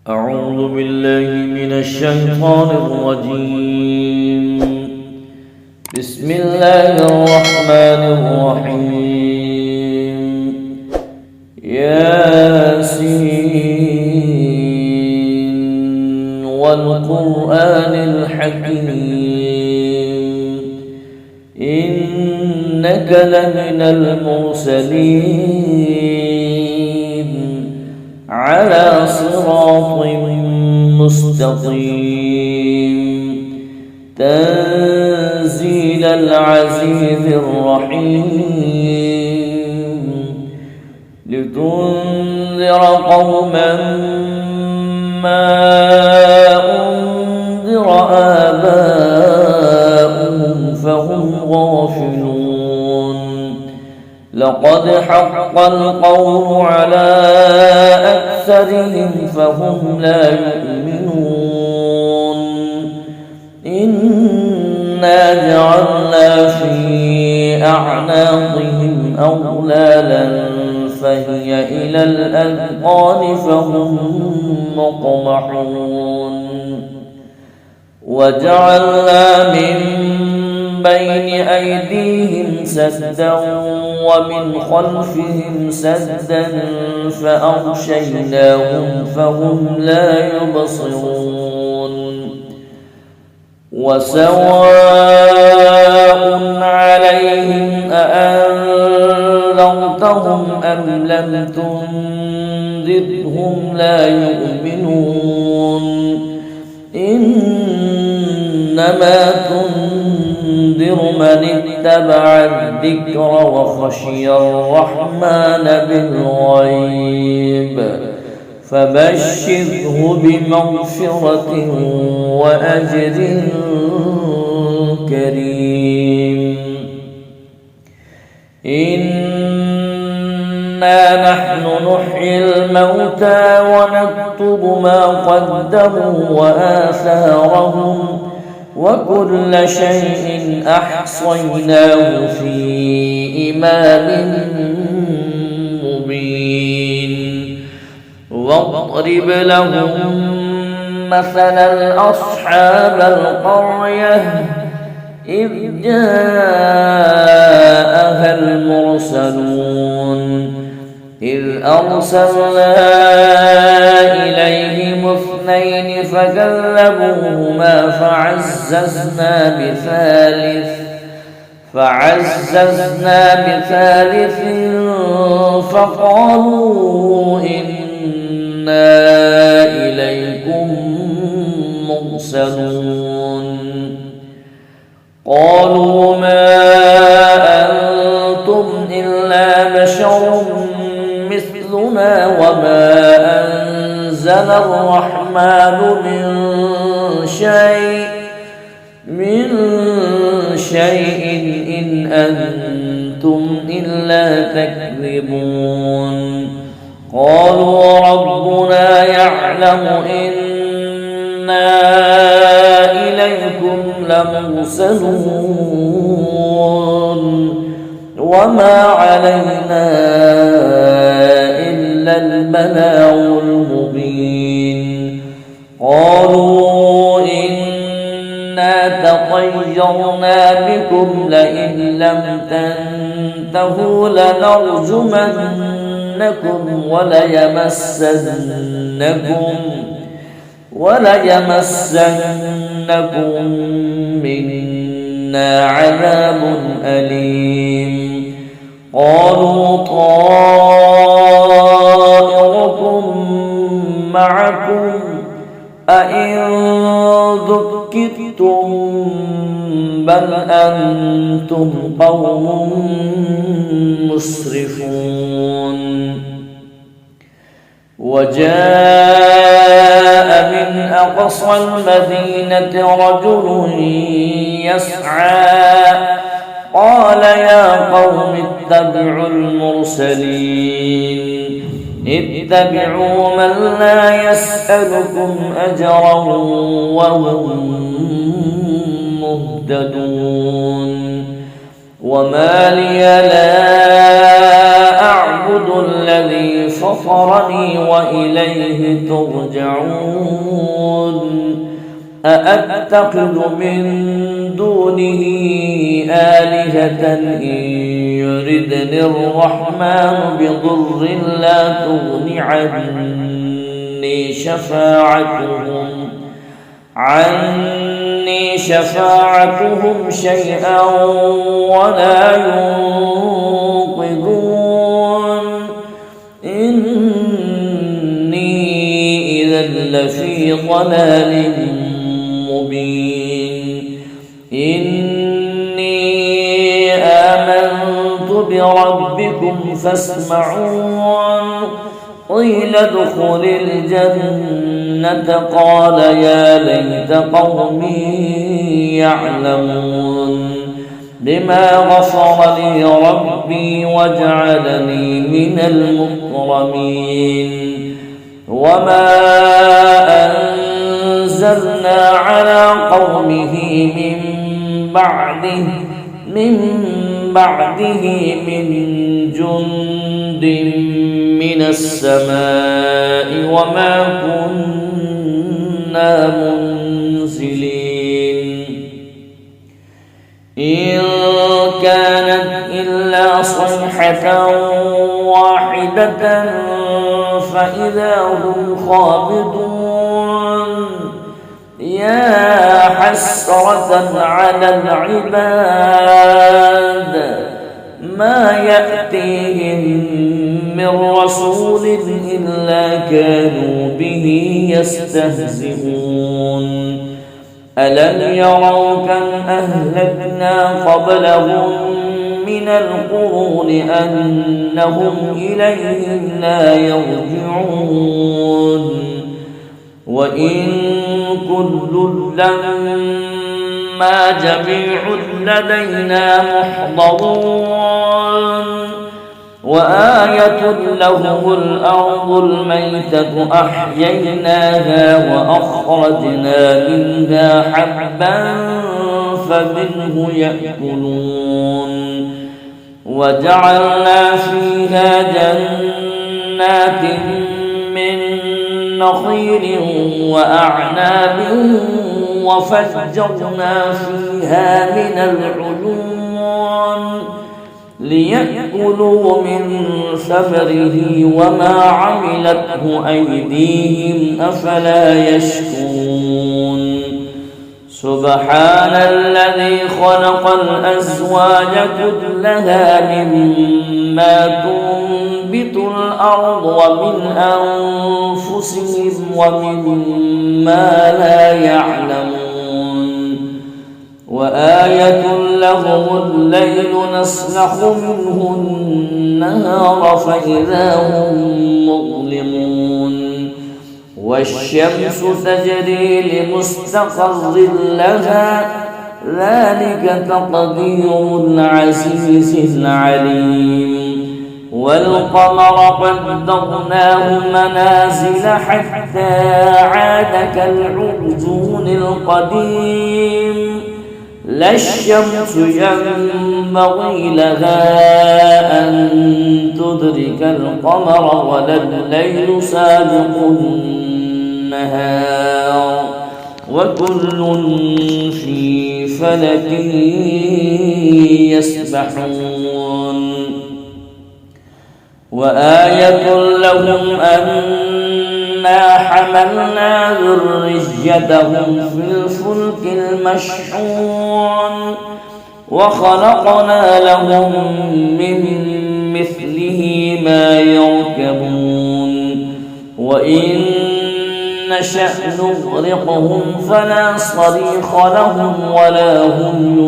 أعوذ بالله من الشيطان الرجيم. بسم الله الرحمن الرحيم. ياسين والقرآن الحكيم إنك لمن المرسلين على صراط مستقيم تنزيل العزيز الرحيم لتنذر قوما ما أنذر آباؤهم فهم غافلون. لقد حق القول على أكثرهم فهم لا يؤمنون. إنا جعلنا في أعناقهم أغلالا فهي إلى الأذقان فهم مقمحون. وجعلنا من بين أيديهم سدا ومن خلفهم سدا فأغشيناهم فهم لا يبصرون. وسواء عليهم أأنذرتهم أم لم تنذرهم لا يؤمنون. إنما تنذر من اتبع الذكر وخشي الرحمن بالغيب فبشره بمغفرة وأجر كريم. إنا نحن نحيي الموتى ونكتب ما قدموا وآثارهم وكل شيء أحصيناه في إمام مبين. واضرب لهم مثلا أصحاب القرية إذ جاءها المرسلون إذ أرسلنا إليهم اثنين فكذبوهما فعززنا بثالث فقالوا إنا إليكم مرسلون. قالوا ما أنتم إلا بشر مثلنا وما أنزل الرحمن من شيء إن أنتم إلا تكذبون. قالوا ربنا يعلم إنا إليكم لمرسلون وما علينا إلا البلاغ المبين. قالوا إنا تطيرنا بكم لئن لم تنتهوا لنرجمنكم وليمسنكم منا عذاب أليم. قالوا طائركم معكم أئن ذكرتم بل أنتم قوم مسرفون. وجاء من أقصى المدينة رجل يسعى قال يا قوم اتبعوا المرسلين اتبعوا من لا يسألكم أجرا وهم مهتدون. وما لي لا أعلم أعبد الذي فطرني وإليه ترجعون أأتخذ من دونه آلهة إن يردني الرحمن بضر لا تغن عني شفاعتهم شيئا ولا ينقذون إني إذا لفي ضلال مبين إني آمنت بربكم فاسمعون قيل ادخل الجنة قال يا ليت قومي يعلمون بما غفر لي ربي وجعلني من المكرمين وما أنزلنا على قومه من بعده من جند من السماء وما كنا منزلين إن كانت إلا صيحة واحدة فإذا هم خامدون يا حسرة على العباد ما يأتيهم من رسول إلا كانوا به يستهزئون ألم يروا كم أهلكنا قبلهم من القرون أنهم إليهم لا يرجعون وإن كل لما جميع لدينا محضرون وآية لهم الأرض الميتة أحييناها وأخرجنا منها حبا فمنه يأكلون وجعلنا فيها جنات من نخيل وأعناب وفجرنا فيها من العيون ليأكلوا من ثمره وما عملته أيديهم أفلا يشكرون سبحان الذي خلق الأزواج كلها مما تنبت الأرض ومن أنفسهم ومما لا يعلمون وآية لهم الليل نسلخ منه النهار فإذا هم مظلمون والشمس تجري لمستقر لها ذلك تقدير العزيز العليم والقمر قدرناه منازل حتى عاد كالعرجون القديم لا الشمس ينبغي لها أن تدرك القمر ولا الليل سابق النهار وكل في فلك يسبحون وآية لهم أنا حملنا ذريتهم في الفلك المشحون وخلقنا لهم من مثله ما يركبون وإن نشأ نغرقهم فلا صريخ لهم ولا هم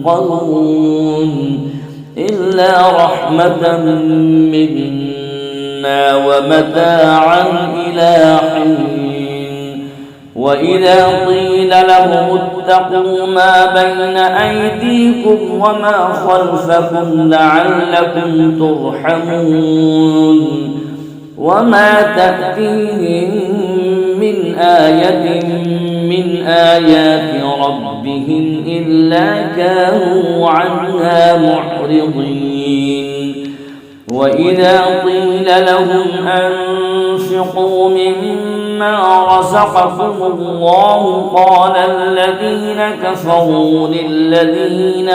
ينقذون إلا رحمة منا ومتاعا إلى حين وإذا قيل لهم اتقوا ما بين أيديكم وما خلفكم لعلكم ترحمون وما تأتيهم من آية من آيات ربهم إلا كانوا عنها معرضين وإذا قيل لهم أنفقوا مما رزقكم الله قال الذين كفروا للذين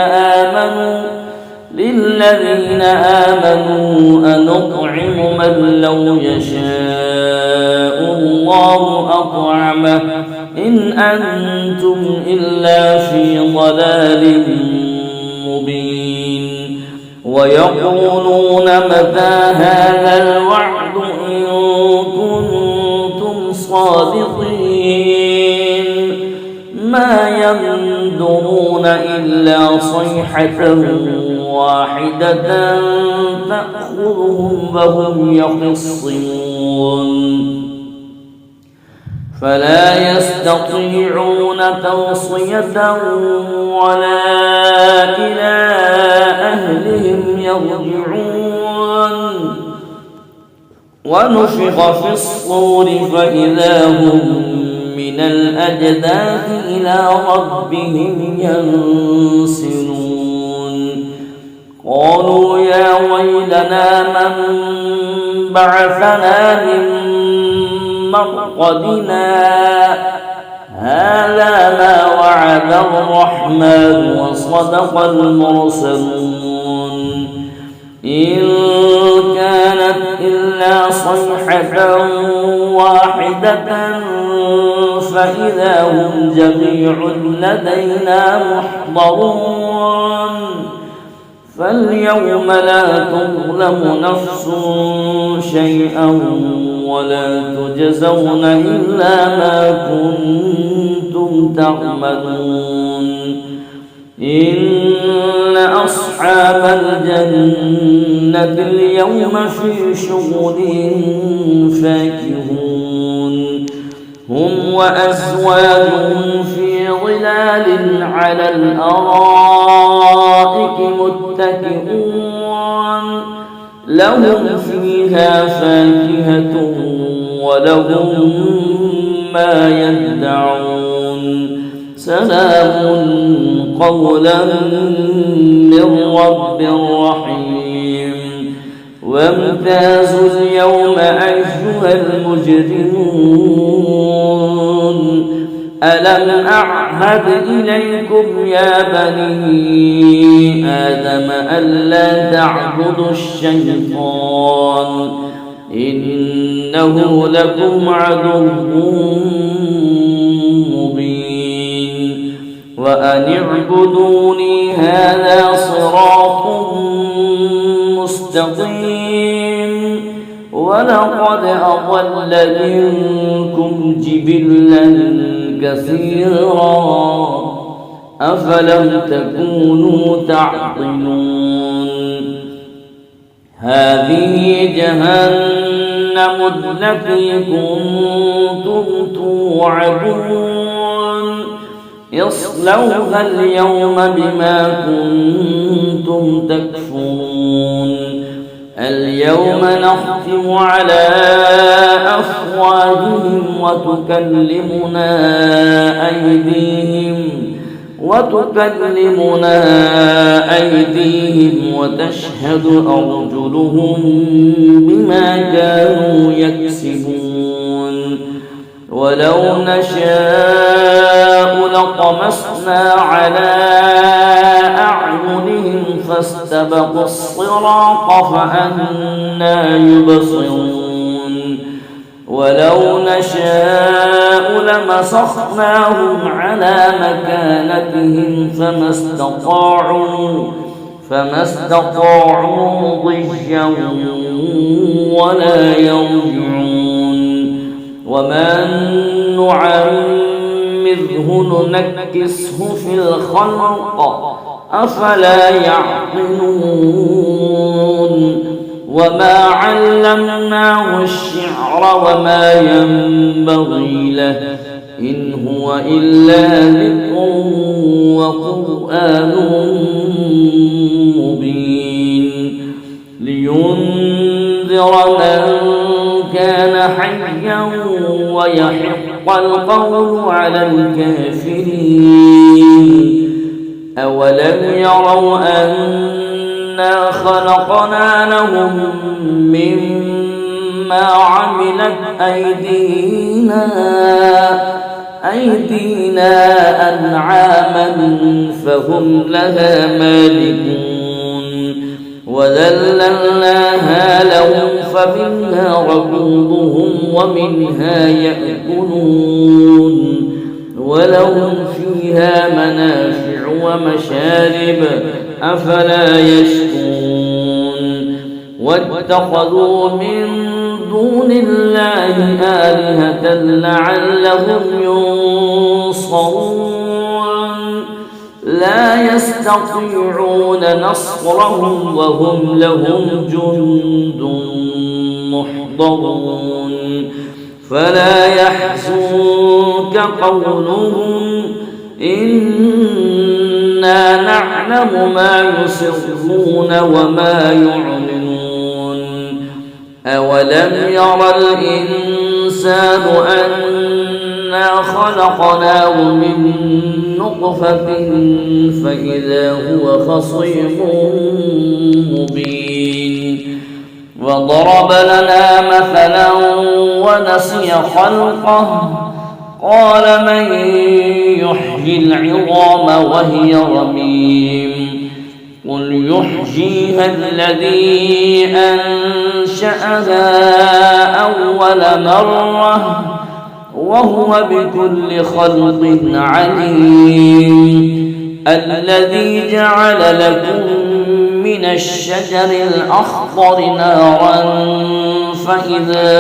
آمنوا أنطعم من لو يشاء الله أطعمه إن أنتم إلا في ضلال مبين ويقولون متى هذا الوعد إن كنتم صادقين ما ينظرون إلا صيحة واحدة تأخذهم وهم يخصمون فلا يستطيعون توصية ولا إلى أهلهم يرجعون ونفخ في الصور فإذا هم من الأجداث إلى ربهم ينسلون قالوا يا ويلنا من بعثنا من مرقدنا هذا ما وعد الرحمن وصدق المرسلون إن كانت إلا صيحة واحدة فإذا هم جميع لدينا محضرون فاليوم لا تظلم نفس شيئا ولا تجزون إلا ما كنتم تعملون إن أصحاب الجنة اليوم في شغل فاكهون هم وأزواجهم في ظلال على الأرائك متكئون لهم فيها فاكهة ولهم ما يدعون سلام قولا من رب رحيم وامتازوا اليوم أيها المجرمون ألم أعهد إليكم يا بني آدم ألا تعبدوا الشيطان إنه لكم عدو مبين وأن اعبدوني هذا صراط مستقيم ولقد أضل منكم جبلا كثيرا أفلم تكونوا تعقلون هذه جهنم التي كنتم توعدون اصلوها اليوم بما كنتم تكفرون اليوم نختم على أفواههم وتكلمنا أيديهم وتشهد أرجلهم بما كانوا يكسبون ولو نشاء لطمسنا على أعينهم فاستبقوا الصراط فأنى يبصرون ولو نشاء لمسخناهم على مكانتهم فما استطاعوا ضجا ولا يرجعون وما نعمره ننكسه في الخلق أفلا يعقلون وما علمناه الشعر وما ينبغي له إن هو إلا ذكر وقرآن مبين لينذر من كان حيا ويحق القول على الكافرين أولم يروا أن أنا خلقنا لهم مما عملت أيدينا أنعاما فهم لها مالكون وذللناها لهم فمنها ركوبهم ومنها يأكلون ولهم فيها منافع ومشارب أفلا يشكرون واتخذوا من دون الله آلهة لعلهم ينصرون لا يستطيعون نصرهم وهم لهم جند محضرون فلا يحزنك قولهم إنا نعلم ما يسرون وما يعلنون أولم ير الإنسان أنا خلقناه من نطفة فإذا هو خصيم مبين وضرب لنا مثلا ونسي خلقه قال من يحيي العظام وهي رميم قل يحييها الذي أنشأها أول مرة وهو بكل خلق عليم الذي جعل لكم من الشجر الأخضر نارا فإذا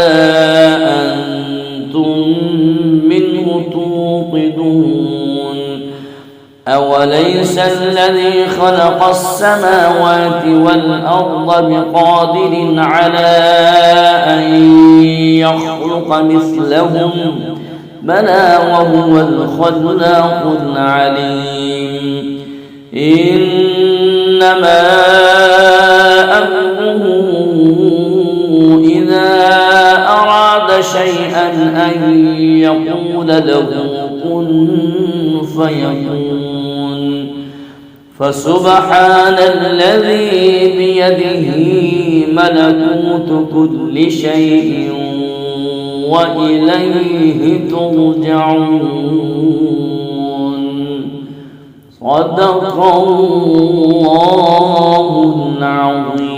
أنتم منه توقدون أوليس الذي خلق السماوات والأرض بقادر على أن يخلق مثلهم بلى وهو الخلاق العليم إنما أمره إذا أراد شيئا أن يقول له كن فيكون فسبحان الذي بيده ملكوت كل شيء وإليه ترجعون صدق الله العظيم.